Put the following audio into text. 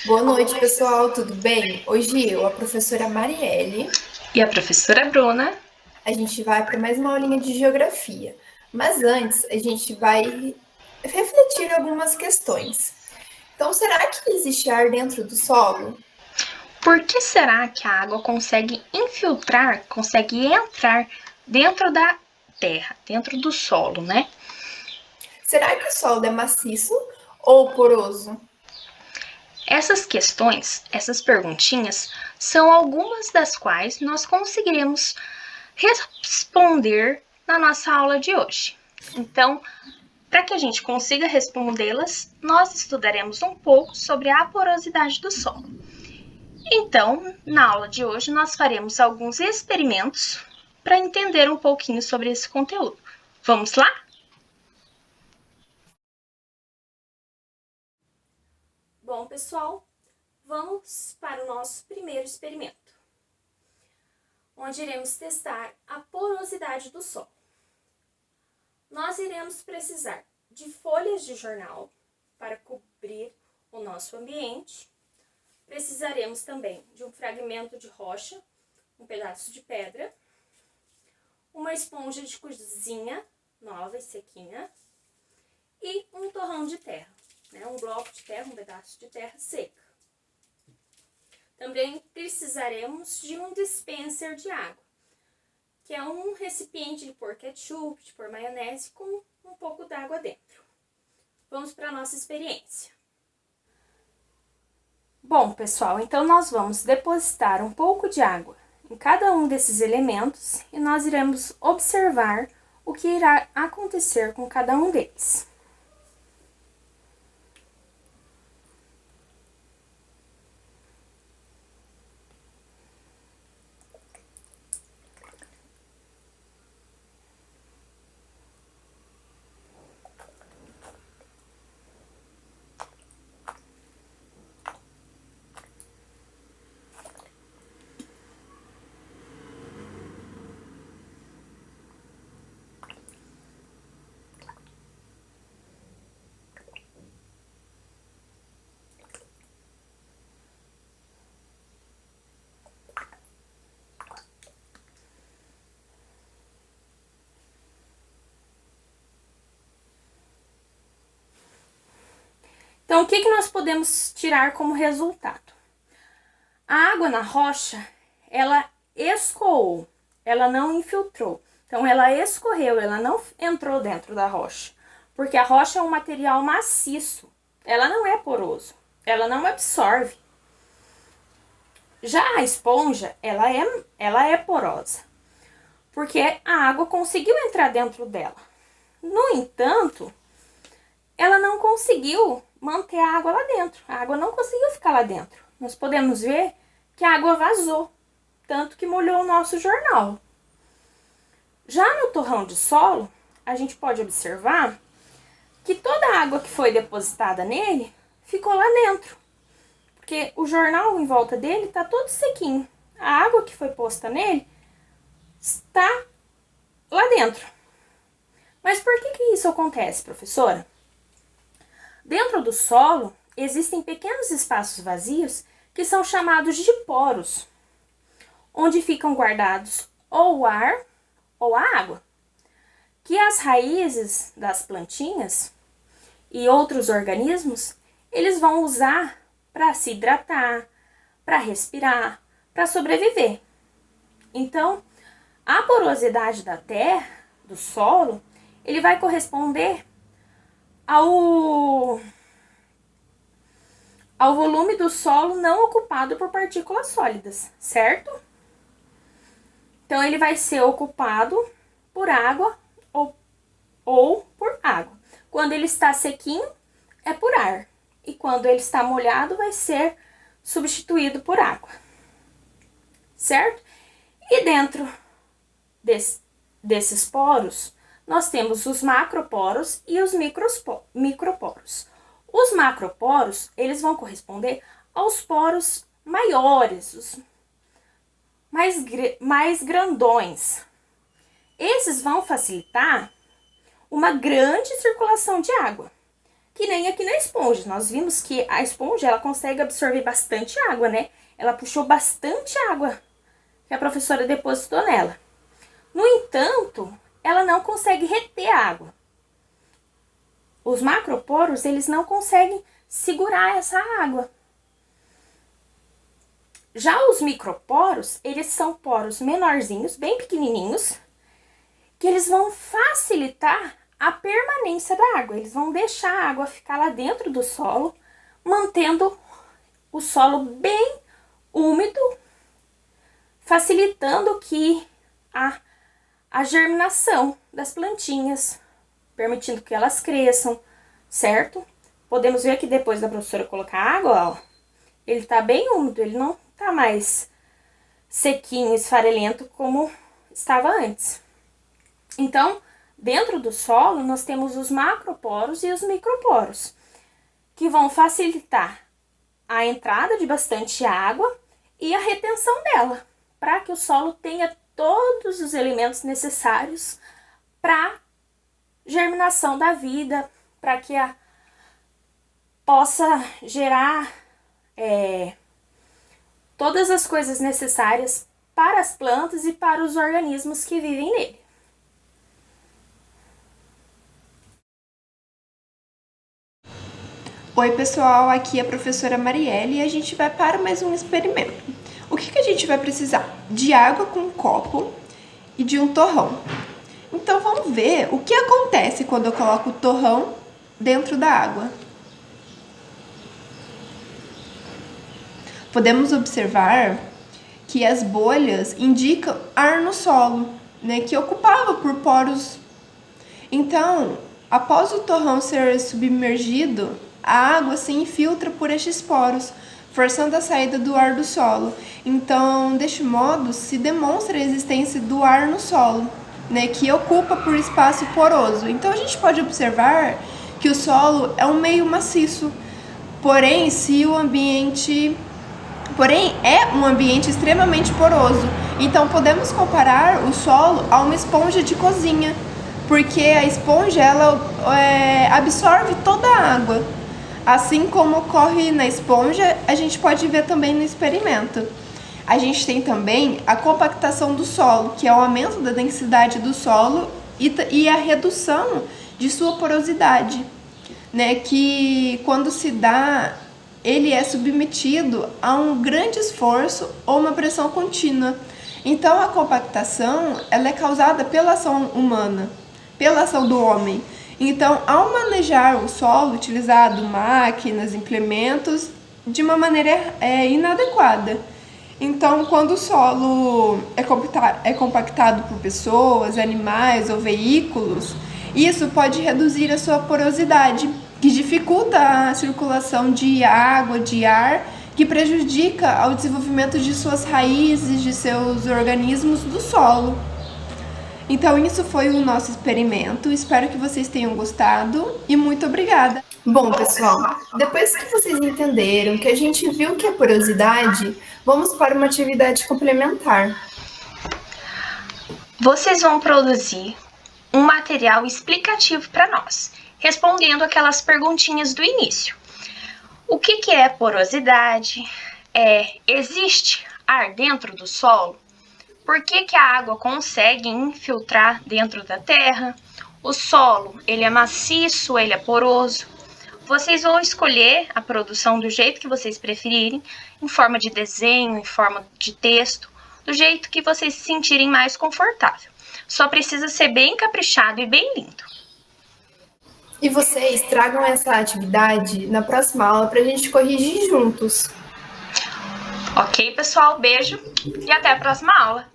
Boa noite, pessoal, tudo bem? Hoje eu, a professora Marielle, E a professora Bruna. a gente vai para mais uma aulinha de geografia. Mas antes, a gente vai refletir algumas questões. Então, será que existe ar dentro do solo? Por que será que a água consegue infiltrar, consegue entrar dentro da terra, dentro do solo, né? Será que o solo é maciço ou poroso? Essas questões, essas perguntinhas, são algumas das quais nós conseguiremos responder na nossa aula de hoje. Então, para que a gente consiga respondê-las, nós estudaremos um pouco sobre a porosidade do solo. Então, na aula de hoje, nós faremos alguns experimentos para entender um pouquinho sobre esse conteúdo. Vamos lá? Bom, pessoal, vamos para o nosso primeiro experimento, onde iremos testar a porosidade do solo. Nós iremos precisar de folhas de jornal para cobrir o nosso ambiente. Precisaremos também de um fragmento de rocha, um pedaço de pedra, uma esponja de cozinha nova e sequinha e um torrão de terra, um bloco de terra, um pedaço de terra seca. Também precisaremos de um dispenser de água, que é um recipiente de pôr ketchup, de pôr maionese com um pouco d'água dentro. Vamos para a nossa experiência. Bom, pessoal, então nós vamos depositar um pouco de água em cada um desses elementos e nós iremos observar o que irá acontecer com cada um deles. Então, o que nós podemos tirar como resultado? A água na rocha, ela escoou, ela não infiltrou. Então, ela escorreu, ela não entrou dentro da rocha. Porque a rocha é um material maciço, ela não é poroso, ela não absorve. Já a esponja, ela é porosa, porque a água conseguiu entrar dentro dela. No entanto, ela não conseguiu manter a água lá dentro. A água não conseguiu ficar lá dentro. Nós podemos ver que a água vazou, tanto que molhou o nosso jornal. Já no torrão de solo, a gente pode observar que toda a água que foi depositada nele ficou lá dentro, porque o jornal em volta dele está todo sequinho. A água que foi posta nele está lá dentro. Mas por que isso acontece, professora? Dentro do solo, existem pequenos espaços vazios que são chamados de poros, onde ficam guardados ou o ar ou a água, que as raízes das plantinhas e outros organismos, eles vão usar para se hidratar, para respirar, para sobreviver. Então, a porosidade da terra, do solo, ele vai corresponder ao volume do solo não ocupado por partículas sólidas, certo? Então, ele vai ser ocupado por água ou por água. Quando ele está sequinho, é por ar. E quando ele está molhado, vai ser substituído por água, certo? E dentro desses poros, nós temos os macroporos e os microporos. Os macroporos, eles vão corresponder aos poros maiores, os mais grandões. Esses vão facilitar uma grande circulação de água. que nem aqui na esponja. Nós vimos que a esponja, ela consegue absorver bastante água, né? Ela puxou bastante água que a professora depositou nela. No entanto, ela não consegue reter a água. Os macroporos, eles não conseguem segurar essa água. Já os microporos, eles são poros menorzinhos, bem pequenininhos, que eles vão facilitar a permanência da água. Eles vão deixar a água ficar lá dentro do solo, mantendo o solo bem úmido, facilitando que a germinação das plantinhas, permitindo que elas cresçam, certo? Podemos ver que depois da professora colocar água, ó, ele tá bem úmido, ele não tá mais sequinho, esfarelento como estava antes. Então, dentro do solo, nós temos os macroporos e os microporos, que vão facilitar a entrada de bastante água e a retenção dela, para que o solo tenha todos os elementos necessários para germinação da vida, para que possa gerar todas as coisas necessárias para as plantas e para os organismos que vivem nele. Oi pessoal, aqui é a professora Marielle e a gente vai para mais um experimento. O que a gente vai precisar? De água com um copo e de um torrão. Então vamos ver o que acontece quando eu coloco o torrão dentro da água. Podemos observar que as bolhas indicam ar no solo, né, que ocupava por poros. Então, após o torrão ser submergido, a água se infiltra por estes poros, forçando a saída do ar do solo. Então, deste modo, se demonstra a existência do ar no solo, né, que ocupa por espaço poroso. Então, a gente pode observar que o solo é um meio maciço, porém é um ambiente extremamente poroso. Então, podemos comparar o solo a uma esponja de cozinha, porque a esponja ela absorve toda a água. Assim como ocorre na esponja, a gente pode ver também no experimento. A gente tem também a compactação do solo, que é o aumento da densidade do solo e a redução de sua porosidade, né? Que quando se dá, ele é submetido a um grande esforço ou uma pressão contínua. Então, a compactação ela é causada pela ação humana, pela ação do homem. Então, ao manejar o solo, utilizado máquinas, implementos, de uma maneira inadequada. Então, quando o solo é compactado por pessoas, animais ou veículos, isso pode reduzir a sua porosidade, que dificulta a circulação de água, de ar, que prejudica ao desenvolvimento de suas raízes, de seus organismos do solo. Então, isso foi o nosso experimento. Espero que vocês tenham gostado e muito obrigada. Bom, pessoal, depois que vocês entenderam que a gente viu que é porosidade, vamos para uma atividade complementar. Vocês vão produzir um material explicativo para nós, respondendo aquelas perguntinhas do início. O que é porosidade? Existe ar dentro do solo? Por que a água consegue infiltrar dentro da terra? O solo, ele é maciço, ele é poroso? Vocês vão escolher a produção do jeito que vocês preferirem, em forma de desenho, em forma de texto, do jeito que vocês se sentirem mais confortável. Só precisa ser bem caprichado e bem lindo. E vocês tragam essa atividade na próxima aula para a gente corrigir juntos. Ok, pessoal? Beijo e até a próxima aula.